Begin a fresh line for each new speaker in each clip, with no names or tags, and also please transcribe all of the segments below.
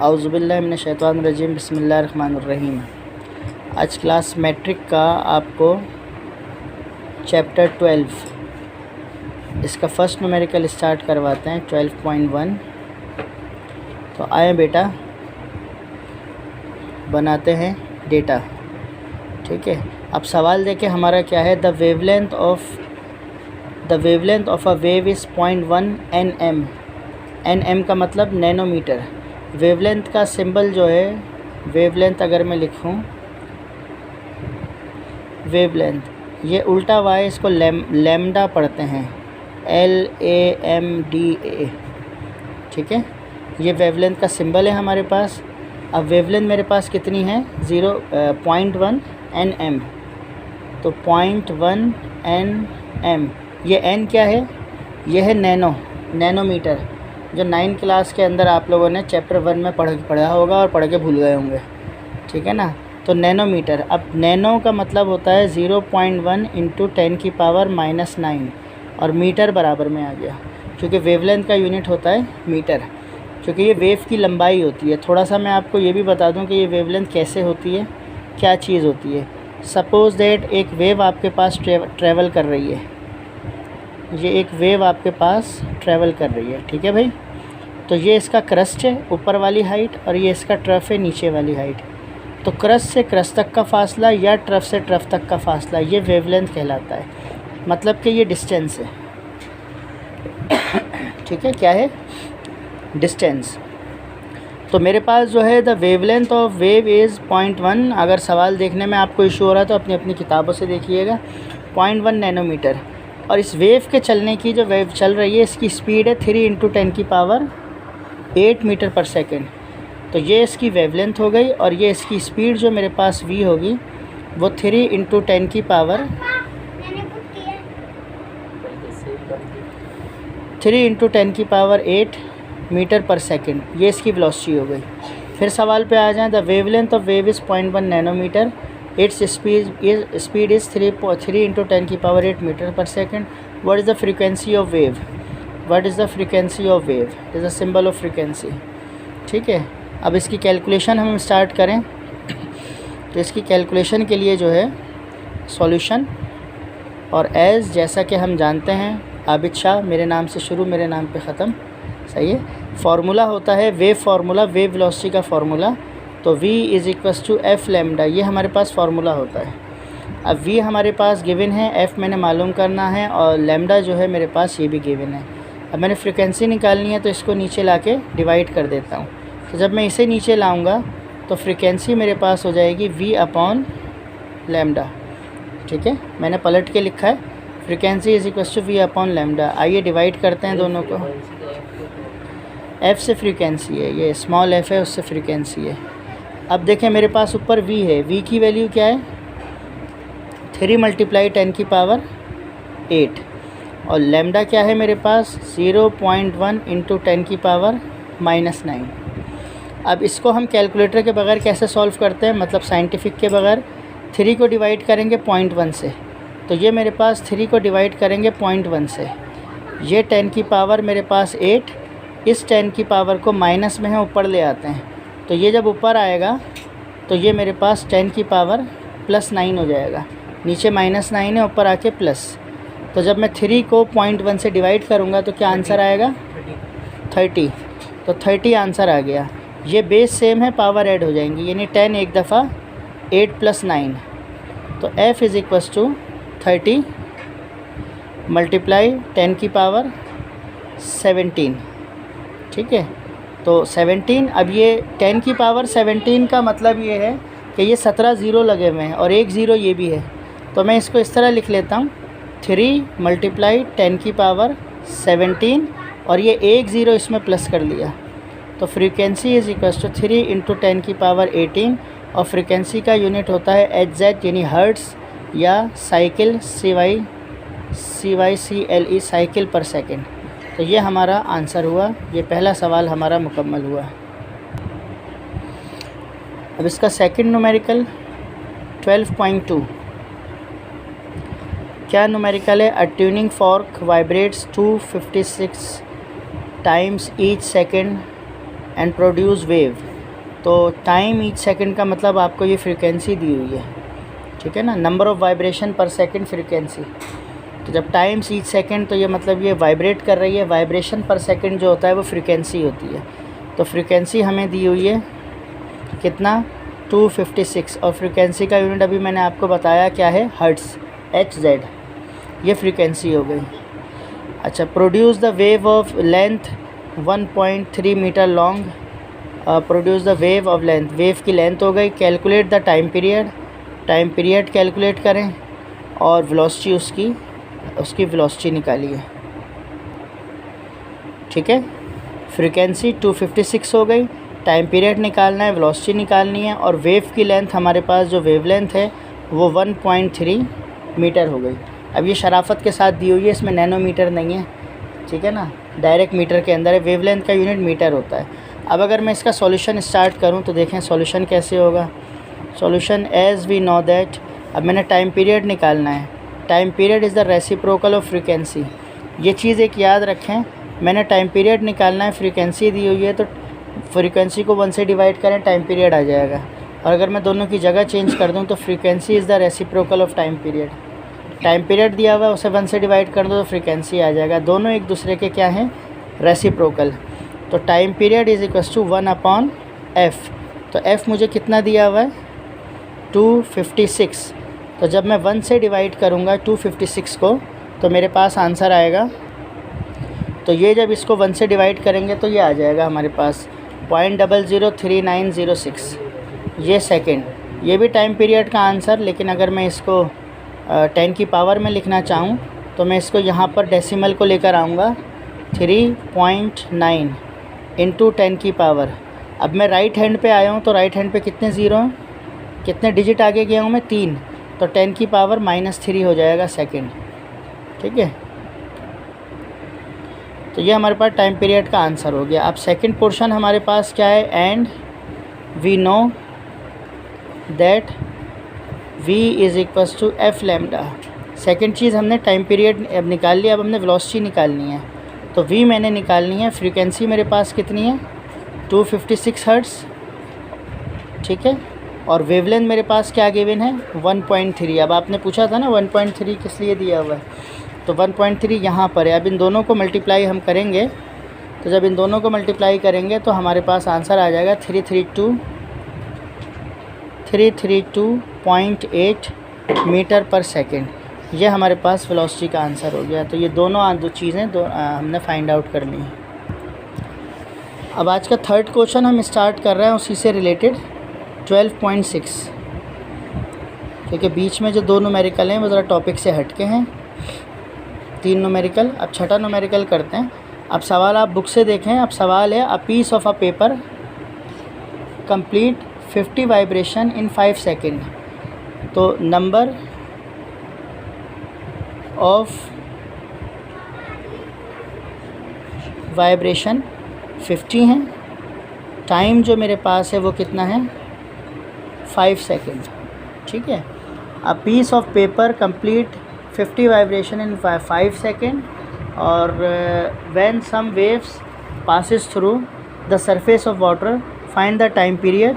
औज़ुबिल्लाहि मिनश्शैतानिर्रजीम बिस्मिल्लाहिर्रहमानिर्रहीम। आज class matric का आपको चैप्टर 12 इसका फर्स्ट न्यूमेरिकल स्टार्ट करवाते हैं 12.1। तो आए बेटा बनाते हैं डेटा। ठीक है, अब सवाल देखें हमारा क्या है। The wavelength of a wave is 0.1 nm। nm का मतलब नैनोमीटर। वेवलेंथ का सिंबल जो है, वेवलेंथ अगर मैं लिखूं वेवलेंथ, ये उल्टा हुआ है, इसको लैम्डा पढ़ते हैं, LAMDA। ठीक है, ये वेवलेंथ का सिंबल है हमारे पास। अब वेवलेंथ मेरे पास कितनी है, 0.1 nm। तो 0.1 nm, ये n क्या है, ये है नैनोमीटर, जो 9 क्लास के अंदर आप लोगों ने चैप्टर 1 में पढ़ा होगा और पढ़ के भूल गए होंगे। ठीक है ना। तो नैनोमीटर, अब नैनो का मतलब होता है 0.1 × 10⁻⁻9 और मीटर बराबर में आ गया, क्योंकि वेवलेंथ का यूनिट होता है मीटर, क्योंकि ये वेव की लंबाई होती है। थोड़ा सा मैं आपको ये भी बता दूं कि ये वेवलेंथ कैसे होती है, क्या चीज़ होती है। सपोज़ दैट एक वेव आपके पास ट्रैवल कर रही है, ये एक वेव आपके पास ट्रैवल कर रही है। ठीक है भाई, तो ये इसका क्रस्ट है ऊपर वाली हाइट, और ये इसका ट्रफ है नीचे वाली हाइट। तो क्रस्ट से क्रस्ट तक का फासला या ट्रफ से ट्रफ तक का फासला, ये वेवलेंथ कहलाता है। मतलब कि ये डिस्टेंस है। ठीक है, क्या है, डिस्टेंस। तो मेरे पास जो है the wavelength of wave is 0.1। अगर सवाल देखने में आपको इशू हो रहा है तो अपनी अपनी किताबों से देखिएगा। 0.1 नैनोमीटर। और इस वेव के चलने की, जो वेव चल रही है, इसकी स्पीड है 3 × 10⁸ मीटर पर सेकेंड। तो ये इसकी वेवलेंथ हो गई, और ये इसकी स्पीड जो मेरे पास v होगी वो 3 × 10⁸ मीटर पर सेकेंड, ये इसकी वेलोसिटी हो गई। फिर सवाल पे आ जाएं। The wavelength of wave is 0.1 nanometre, its speed is 3 × 10⁸ metre per second. What is the frequency of wave, what is the frequency of wave, is the symbol of frequency. ठीक है, अब इसकी कैलकुलेशन हम स्टार्ट करें। तो इसकी calculation के लिए जो है सॉल्यूशन, और एज जैसा कि हम जानते हैं, आबिद शाह, मेरे नाम से शुरू मेरे नाम पे ख़त्म, सही है। फार्मूला होता है वेव फार्मूला, वेव वेलोसिटी का फार्मूला। तो v = f लैम्डा, ये हमारे पास फार्मूला होता है। अब v हमारे पास गिवन है, f मैंने मालूम करना है, और लैम्डा जो है मेरे पास ये भी गिवन है। अब मैंने फ्रीक्वेंसी निकालनी है, तो इसको नीचे लाके डिवाइड कर देता हूँ। तो जब मैं इसे नीचे लाऊंगा तो फ्रीक्वेंसी मेरे पास हो जाएगी v/λ। ठीक है, मैंने पलट के लिखा है, फ्रीक्वेंसी = v/λ। आइए डिवाइड करते हैं दोनों को। f से फ्रीक्वेंसी है, ये स्मॉल f है, उससे फ्रीक्वेंसी है। अब देखें मेरे पास ऊपर v है, v की वैल्यू क्या है, 3 × 10⁸ और लैम्डा क्या है मेरे पास, 0.1 × 10⁻⁻9। अब इसको हम कैलकुलेटर के बगैर कैसे सॉल्व करते हैं, मतलब साइंटिफिक के बगैर। 3 को डिवाइड करेंगे 0.1 से, तो ये मेरे पास 3 को डिवाइड करेंगे 0.1 से, ये 10 की पावर मेरे पास 8, इस 10 की पावर को माइनस में है ऊपर ले आते हैं। तो ये जब ऊपर आएगा तो ये मेरे पास 10 की पावर +9 हो जाएगा। नीचे -9 है, ऊपर आके प्लस। तो जब मैं 3 को 0.1 से डिवाइड करूँगा तो क्या आंसर आएगा, 30। तो 30 आंसर आ गया। ये बेस सेम है, पावर ऐड हो जाएंगी, यानी 10 एक दफ़ा, 8 + 9। तो f = 30 × 10 की पावर 17। ठीक है, तो 17। अब ये 10 की पावर 17 का मतलब ये है कि ये 17 ज़ीरो लगे हुए हैं, और एक ज़ीरो ये भी है। तो मैं इसको इस तरह लिख लेता हूँ, 3 × 10 की पावर 17, और ये एक ज़ीरो इसमें प्लस कर लिया। तो फ्रीक्वेंसी = 3 × 10 की पावर 18, और फ्रीक्वेंसी का यूनिट होता है Hz, यानी हर्ट्ज़, या साइकिल, CYCLE, साइकिल पर सेकेंड। तो ये हमारा आंसर हुआ, ये पहला सवाल हमारा मुकम्मल हुआ। अब इसका सेकंड न्यूमेरिकल 12.2 क्या न्यूमेरिकल है। A tuning fork vibrates 256 times each second and produce wave. तो टाइम ईच सेकंड का मतलब आपको ये फ्रीक्वेंसी दी हुई है, ठीक है ना, नंबर ऑफ़ वाइब्रेशन पर सेकंड फ्रीक्वेंसी। तो जब टाइम्स ईच सेकंड तो ये मतलब ये वाइब्रेट कर रही है, वाइब्रेशन पर सेकंड जो होता है वो फ्रीक्वेंसी होती है। तो फ्रीक्वेंसी हमें दी हुई है कितना 256, और फ्रीक्वेंसी का यूनिट अभी मैंने आपको बताया क्या है, हर्ट्ज़, HZ, ये फ्रीक्वेंसी हो गई। अच्छा, produce the wave of length 1.3 metre long, produce the wave of length, wave की लेंथ हो गई। Calculate the time period, time period calculate करें, और वेलोसिटी उसकी वेलोसिटी निकालिए, ठीक है। फ्रीक्वेंसी 256 हो गई, टाइम पीरियड निकालना है, वेलोसिटी निकालनी है, और वेव की लेंथ हमारे पास जो वेव लेंथ है वो 1.3 मीटर हो गई। अब ये शराफत के साथ दी हुई है, इसमें नैनोमीटर नहीं है, ठीक है ना, डायरेक्ट मीटर के अंदर है। वेव लेंथ का यूनिट मीटर होता है। अब अगर मैं इसका सॉल्यूशन स्टार्ट करूं तो देखें सॉल्यूशन कैसे होगा। Solution as we know that, अब मैंने टाइम पीरियड निकालना है। Time period is the reciprocal of frequency. ये चीज़ एक याद रखें, मैंने टाइम पीरियड निकालना है, फ्रीक्वेंसी दी हुई है, तो फ्रीक्वेंसी को 1 से डिवाइड करें, टाइम पीरियड आ जाएगा। और अगर मैं दोनों की जगह चेंज कर दूं तो frequency is the reciprocal of time period. Time period दिया हुआ है, उसे 1 से डिवाइड कर दो तो फ्रीक्वेंसी आ जाएगा। दोनों एक दूसरे के क्या हैं, रेसिप्रोकल। तो time period is equals to 1/f। तो f मुझे कितना दिया हुआ है 256। तो जब मैं 1 से डिवाइड करूँगा 256 को तो मेरे पास आंसर आएगा। तो ये जब इसको 1 से डिवाइड करेंगे तो ये आ जाएगा हमारे पास 0.003906, ये सेकंड। ये भी टाइम पीरियड का आंसर, लेकिन अगर मैं इसको 10 की पावर में लिखना चाहूँ तो मैं इसको यहाँ पर डेसिमल को लेकर आऊँगा 3.9 इंटू 10 की पावर। अब मैं राइट हैंड पे आया हूँ तो राइट हैंड पे कितने ज़ीरो हैं, कितने डिजिट आगे गया हूँ मैं, 3, तो 10 की पावर -3 हो जाएगा सेकंड, ठीक है। तो ये हमारे पास टाइम पीरियड का आंसर हो गया। अब सेकंड पोर्शन हमारे पास क्या है, and we know that v is equals to f lambda. Second चीज़ हमने टाइम पीरियड अब निकाल लिया, अब हमने वेलोसिटी निकालनी है। तो v मैंने निकालनी है, फ्रीक्वेंसी मेरे पास कितनी है 256 हर्ट्ज़, ठीक है, और वेवलेंथ मेरे पास क्या गिवन है 1.3। अब आपने पूछा था ना 1.3 किस लिए दिया हुआ है, तो 1.3 यहाँ पर है। अब इन दोनों को मल्टीप्लाई हम करेंगे, तो जब इन दोनों को मल्टीप्लाई करेंगे तो हमारे पास आंसर आ जाएगा 332.8 मीटर पर सेकंड। ये हमारे पास वेलोसिटी का आंसर हो गया। तो ये दो चीज़ें हमने फाइंड आउट कर ली हैं। अब आज का थर्ड क्वेश्चन हम स्टार्ट कर रहे हैं उसी से रिलेटेड 12.6, क्योंकि बीच में जो 2 न्यूमेरिकल हैं वो ज़रा टॉपिक से हटके हैं, 3 न्यूमेरिकल। अब छठा न्यूमेरिकल करते हैं। अब सवाल आप बुक से देखें। अब सवाल है, a piece of a paper complete 50 vibration in 5 second. तो नंबर ऑफ वाइब्रेशन 50 हैं, टाइम जो मेरे पास है वो कितना है 5 सेकेंड, ठीक है। A piece of paper complete 50 vibration in 5 second, और when some waves passes through the surface of water, find the time period.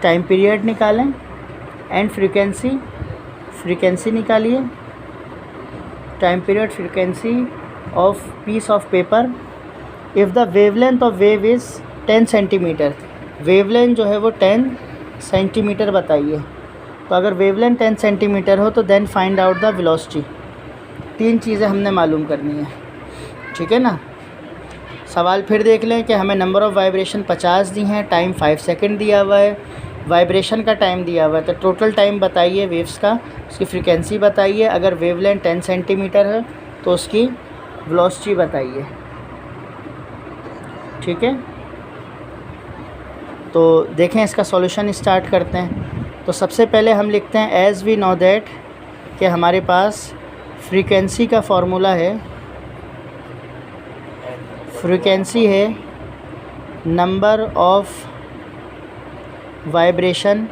Time period निकालें, एंड फ्रीक्वेंसी निकालिए। Time period, frequency of piece of paper. If the wavelength of wave is 10 centimetre, wavelength जो है वो 10 centimetre बताइए। तो अगर wavelength 10 centimetre हो तो then find out the velocity. 3 चीज़ें हमने मालूम करनी है, ठीक है ना। सवाल फिर देख लें कि हमें नंबर ऑफ़ वाइब्रेशन 50 दी हैं, टाइम 5 सेकंड दिया हुआ है, वाइब्रेशन का टाइम दिया हुआ है। तो टोटल टाइम बताइए वेव्स का, उसकी फ्रीक्वेंसी बताइए। अगर वेवलेंथ 10 सेंटीमीटर है तो उसकी वेलोसिटी बताइए, ठीक है। तो देखें इसका सॉल्यूशन स्टार्ट करते हैं। तो सबसे पहले हम लिखते हैं एज़ वी नो दैट कि हमारे पास फ्रीक्वेंसी का फॉर्मूला है, फ्रीक्वेंसी है नंबर ऑफ वाइब्रेशन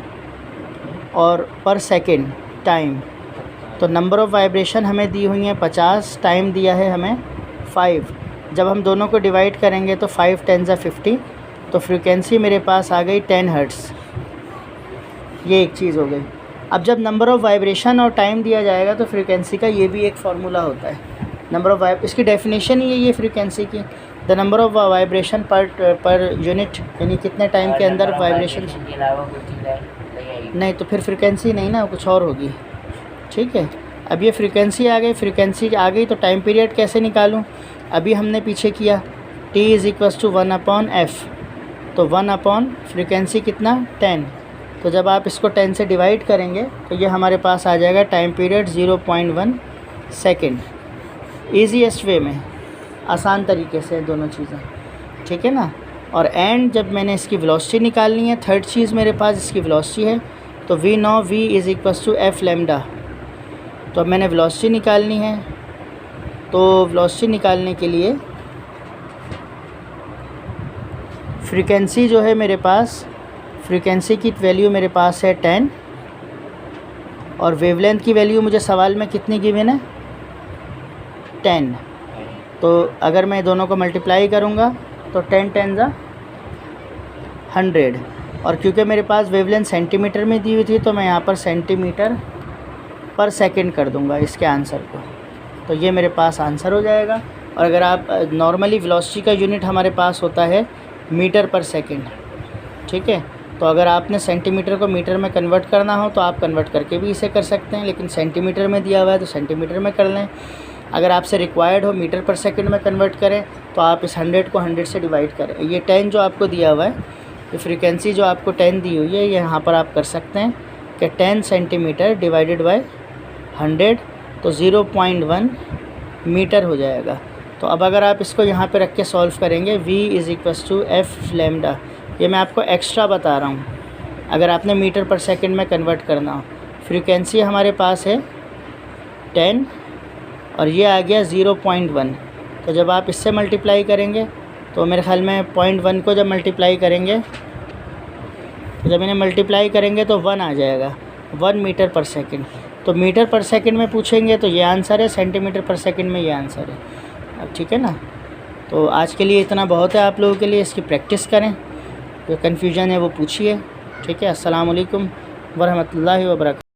और पर सेकंड टाइम। तो नंबर ऑफ़ वाइब्रेशन हमें दी हुई हैं 50, टाइम दिया है हमें 5। जब हम दोनों को डिवाइड करेंगे तो 5 10 × 50, तो फ्रीक्वेंसी मेरे पास आ गई 10 हर्ट्ज़। ये एक चीज़ हो गई। अब जब नंबर ऑफ़ वाइब्रेशन और टाइम दिया जाएगा तो फ्रीक्वेंसी का ये भी एक फार्मूला होता है। नंबर ऑफ़ इसकी डेफिनेशन ही है ये फ्रीक्वेंसी की, the number of vibration per unit, यानी कितने टाइम के अंदर वाइब्रेशन। नहीं तो फिर फ्रीक्वेंसी नहीं ना, कुछ और होगी। ठीक है, अब ये फ्रीक्वेंसी आ गई, फ्रीक्वेंसी आ गई तो टाइम पीरियड कैसे निकालूं? अभी हमने पीछे किया t = 1/f, तो 1/ फ्रीक्वेंसी कितना 10। तो जब आप इसको 10 से डिवाइड करेंगे तो ये हमारे पास आ जाएगा टाइम पीरियड 0.1 सेकेंड। ईजीएस्ट वे में, आसान तरीके से दोनों चीज़ें, ठीक है ना। और एंड जब मैंने इसकी वेलोसिटी निकालनी है, थर्ड चीज़ मेरे पास इसकी वेलोसिटी है, तो v no v = f lambda. तो अब मैंने वेलोसिटी निकालनी है, तो वेलोसिटी निकालने के लिए फ्रीक्वेंसी जो है मेरे पास, फ्रीक्वेंसी की वैल्यू मेरे पास है 10 और वेवलेंथ की वैल्यू मुझे सवाल में कितनी गिवन है 10। तो अगर मैं दोनों को मल्टीप्लाई करूँगा तो 10 10 100, और क्योंकि मेरे पास वेवलेंथ सेंटीमीटर में दी हुई थी तो मैं यहाँ पर सेंटीमीटर पर सेकंड कर दूँगा इसके आंसर को, तो ये मेरे पास आंसर हो जाएगा। और अगर आप नॉर्मली वेलोसिटी का यूनिट हमारे पास होता है मीटर पर सेकंड, ठीक है। तो अगर आपने सेंटीमीटर को मीटर में कन्वर्ट करना हो तो आप कन्वर्ट करके भी इसे कर सकते हैं, लेकिन सेंटीमीटर में दिया हुआ है तो सेंटीमीटर में कर लें। अगर आपसे रिक्वायर्ड हो मीटर पर सेकंड में कन्वर्ट करें तो आप इस 100 को 100 से डिवाइड करें। ये 10 जो आपको दिया हुआ है, ये फ्रीक्वेंसी जो आपको 10 दी हुई है, ये यहाँ पर आप कर सकते हैं कि 10 सेंटीमीटर डिवाइडेड बाय 100, तो 0.1 मीटर हो जाएगा। तो अब अगर आप इसको यहाँ पे रख के सॉल्व करेंगे, v = f लैम्डा, ये मैं आपको एक्स्ट्रा बता रहा हूँ अगर आपने मीटर पर सेकंड में कन्वर्ट करना हो। फ्रीक्वेंसी हमारे पास है 10 और ये आ गया 0.1, तो जब आप इससे मल्टीप्लाई करेंगे तो मेरे ख्याल में 0.1 को जब मल्टीप्लाई करेंगे, तो जब इन्हें मल्टीप्लाई करेंगे तो 1 आ जाएगा, 1 मीटर पर सेकंड। तो मीटर पर सेकंड में पूछेंगे तो ये आंसर है, सेंटीमीटर पर सेकंड में ये आंसर है। अब ठीक है ना, तो आज के लिए इतना बहुत है आप लोगों के लिए, इसकी प्रैक्टिस करें, जो कन्फ्यूजन है वो पूछिए, ठीक है। अस्सलाम वालेकुम वरहमतुल्लाहि वबरकातुहू।